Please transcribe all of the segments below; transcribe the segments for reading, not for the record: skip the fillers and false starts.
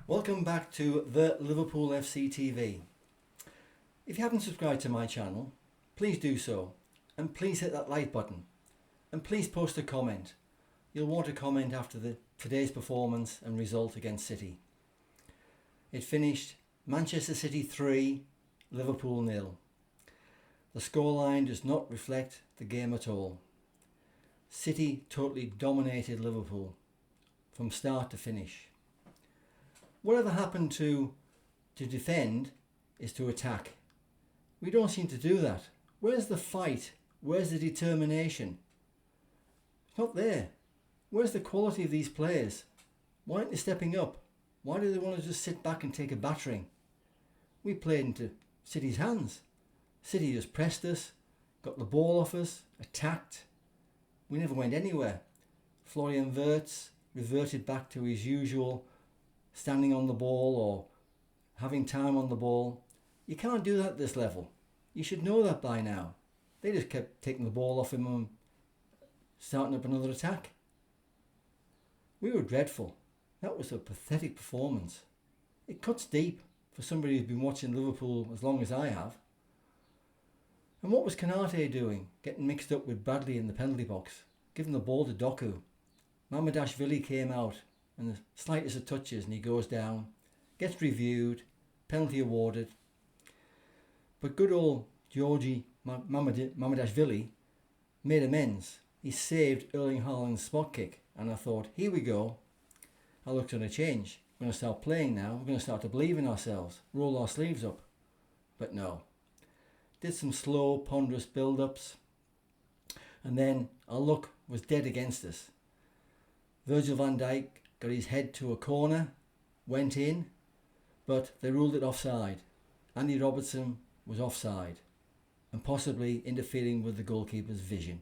Welcome back to the Liverpool FC TV. If you haven't subscribed to my channel, please do so, and please hit that like button, and please post a comment. You'll want to comment after today's performance and result against City. It finished Manchester City 3, Liverpool 0. The scoreline does not reflect the game at all. City totally dominated Liverpool from start to finish. Whatever happened to defend is to attack. We don't seem to do that. Where's the fight? Where's the determination? It's not there. Where's the quality of these players? Why aren't they stepping up? Why do they want to just sit back and take a battering? We played into City's hands. City just pressed us, got the ball off us, attacked. We never went anywhere. Florian Wirtz reverted back to his usual standing on the ball or having time on the ball. You can't do that at this level. You should know that by now. They just kept taking the ball off him and starting up another attack. We were dreadful. That was a pathetic performance. It cuts deep for somebody who's been watching Liverpool as long as I have. And what was Konate doing? Getting mixed up with Bradley in the penalty box, giving the ball to Doku. Mamardashvili came out and the slightest of touches and he goes down, gets reviewed, penalty awarded. But good old Georgi Mamardashvili made amends. He saved Erling Haaland's spot kick, and I thought, here we go. Our luck's going to change. We're going to start playing now. We're going to start to believe in ourselves, roll our sleeves up. But no. Did some slow, ponderous build-ups, and then our luck was dead against us. Virgil van Dijk got his head to a corner, went in, but they ruled it offside. Andy Robertson was offside and possibly interfering with the goalkeeper's vision.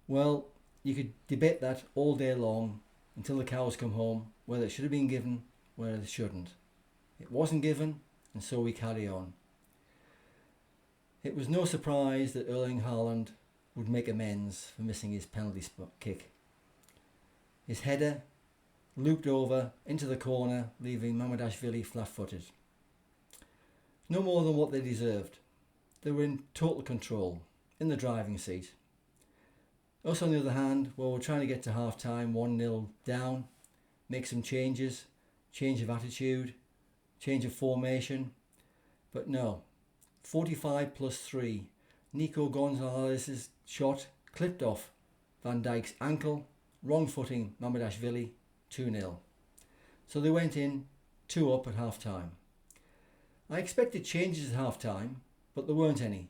Well, you could debate that all day long until the cows come home, whether it should have been given, whether it shouldn't. It wasn't given, and so we carry on. It was no surprise that Erling Haaland would make amends for missing his penalty kick. His header looped over into the corner, leaving Mamardashvili flat-footed. No more than what they deserved. They were in total control, in the driving seat. Us, on the other hand, well, we're trying to get to half-time, 1-0 down, make some changes, change of attitude, change of formation. But no, 45 plus 3, Nico Gonzalez's shot clipped off Van Dijk's ankle, wrong footing Mamardashvili, 2-0. So they went in 2 up at half-time. I expected changes at half-time, but there weren't any.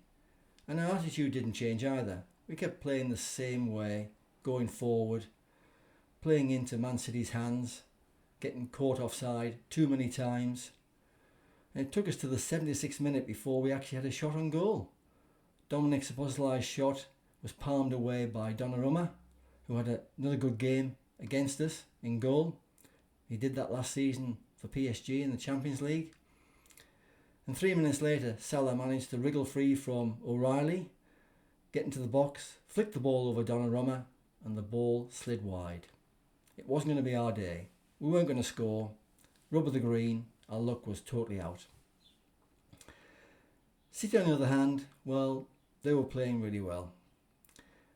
And our attitude didn't change either. We kept playing the same way, going forward, playing into Man City's hands, getting caught offside too many times. And it took us to the 76th minute before we actually had a shot on goal. Dominik Szoboszlai's shot was palmed away by Donnarumma, who had another good game against us in goal. He did that last season for PSG in the Champions League. And 3 minutes later, Salah managed to wriggle free from O'Reilly, get into the box, flick the ball over Donnarumma, and the ball slid wide. It wasn't going to be our day. We weren't going to score. Rubber the green. Our luck was totally out. City, on the other hand, well, they were playing really well.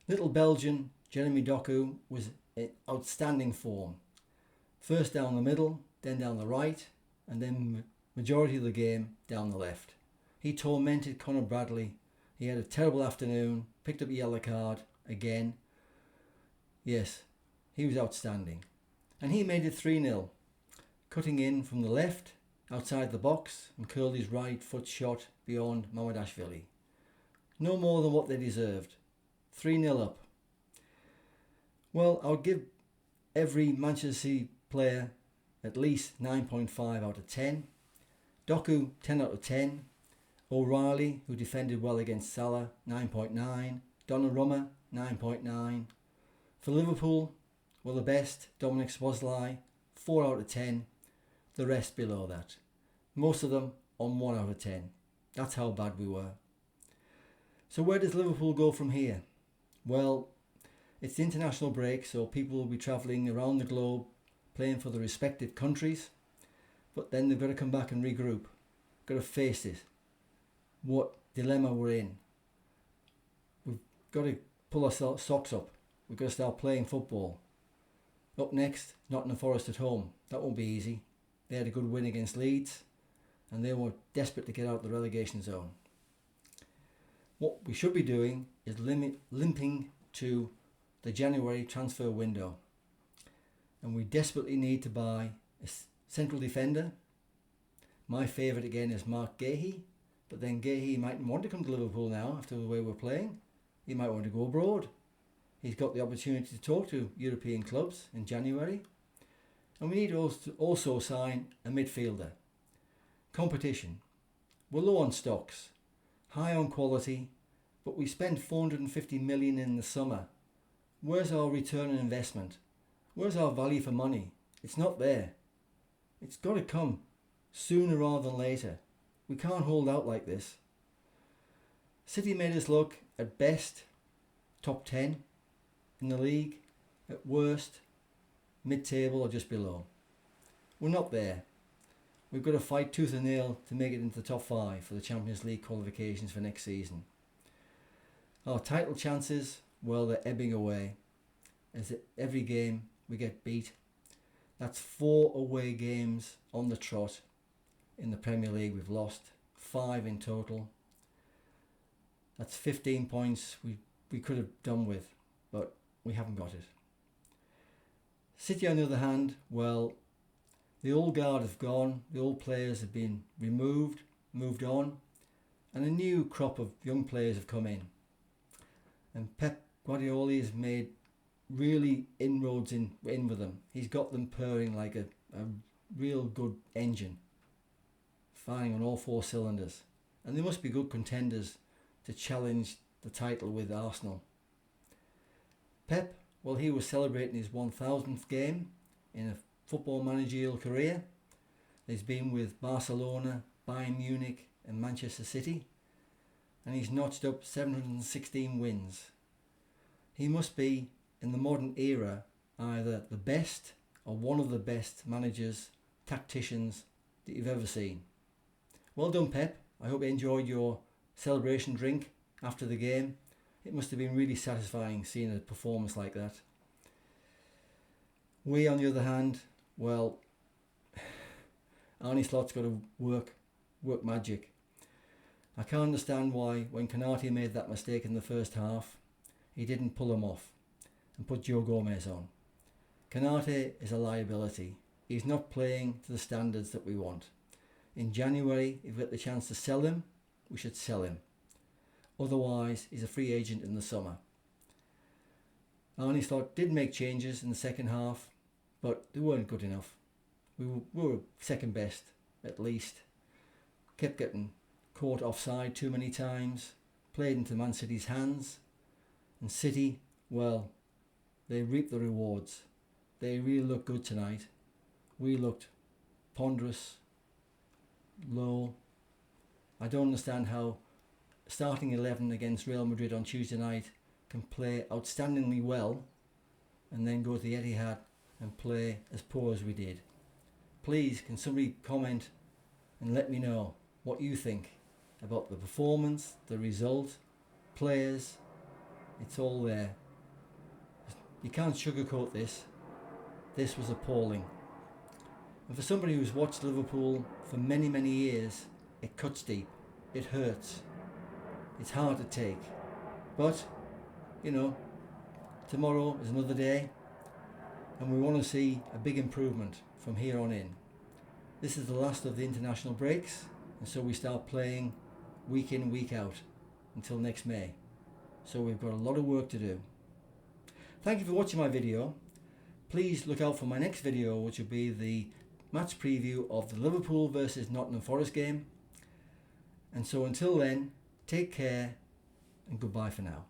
Little Belgian Jeremy Doku was in outstanding form. First down the middle, then down the right, and then majority of the game down the left. He tormented Conor Bradley. He had a terrible afternoon, picked up a yellow card again. Yes, he was outstanding. And he made it 3-0, cutting in from the left, outside the box, and curled his right foot shot beyond Mamardashvili. No more than what they deserved. 3-0 up. Well, I would give every Manchester City player at least 9.5 out of 10. Doku, 10 out of 10. O'Reilly, who defended well against Salah, 9.9. Donnarumma, 9.9. For Liverpool, well, the best, Dominik Szoboszlai, 4 out of 10. The rest below that. Most of them on 1 out of 10. That's how bad we were. So where does Liverpool go from here? Well, it's the international break, so people will be travelling around the globe playing for the respective countries. but then they've got to come back and regroup. Got to face it. What dilemma we're in. We've got to pull our socks up. We've got to start playing football. Up next, Nottingham Forest at home. That won't be easy. They had a good win against Leeds and they were desperate to get out of the relegation zone. What we should be doing is limping to the January transfer window. And we desperately need to buy a central defender. My favourite again is Mark Gahey, but then Gahey mightn't want to come to Liverpool now after the way we're playing. He might want to go abroad. He's got the opportunity to talk to European clubs in January. And we need to also sign a midfielder. Competition. We're low on stocks, high on quality, but we spent 450 million in the summer. Where's our return on investment? Where's our value for money? It's not there. It's got to come sooner rather than later. We can't hold out like this. City made us look, at best, top 10 in the league, at worst, mid-table or just below. We're not there. We've got to fight tooth and nail to make it into the top 5 for the Champions League qualifications for next season. Our title chances, well, they're ebbing away. As every game we get beat. That's 4 away games on the trot. In the Premier League we've lost 5 in total. That's 15 points we could have done with, but we haven't got it. City on the other hand, well, the old guard have gone, the old players have been removed, moved on, and a new crop of young players have come in. And Pep Guardiola has made really inroads in with them. He's got them purring like a real good engine, firing on all 4 cylinders. And they must be good contenders to challenge the title with Arsenal. Pep, well, he was celebrating his 1000th game in a football managerial career. He's been with Barcelona, Bayern Munich and Manchester City, and he's notched up 716 wins. He must be, in the modern era, either the best or one of the best managers, tacticians that you've ever seen. Well done, Pep. I hope you enjoyed your celebration drink after the game. It must have been really satisfying seeing a performance like that. We, on the other hand, well, Arne Slot's got to work magic. I can't understand why, when Konate made that mistake in the first half, he didn't pull him off and put Joe Gomez on. Konate is a liability. He's not playing to the standards that we want. In January, if we get the chance to sell him, we should sell him. Otherwise, he's a free agent in the summer. Arne Slot did make changes in the second half, but they weren't good enough. We were second best, at least. Kept getting caught offside too many times, played into Man City's hands. And City, well, they reaped the rewards. They really looked good tonight. We looked ponderous, low. I don't understand how starting 11 against Real Madrid on Tuesday night can play outstandingly well and then go to the Etihad and play as poor as we did. Please, can somebody comment and let me know what you think about the performance, the result, players. It's all there. You can't sugarcoat this. This was appalling. And for somebody who's watched Liverpool for many, many years, it cuts deep. It hurts. It's hard to take. But, tomorrow is another day, and we want to see a big improvement from here on in. This is the last of the international breaks, and so we start playing week in, week out until next May. So we've got a lot of work to do. Thank you for watching my video. Please look out for my next video, which will be the match preview of the Liverpool versus Nottingham Forest game. And so until then, take care and goodbye for now.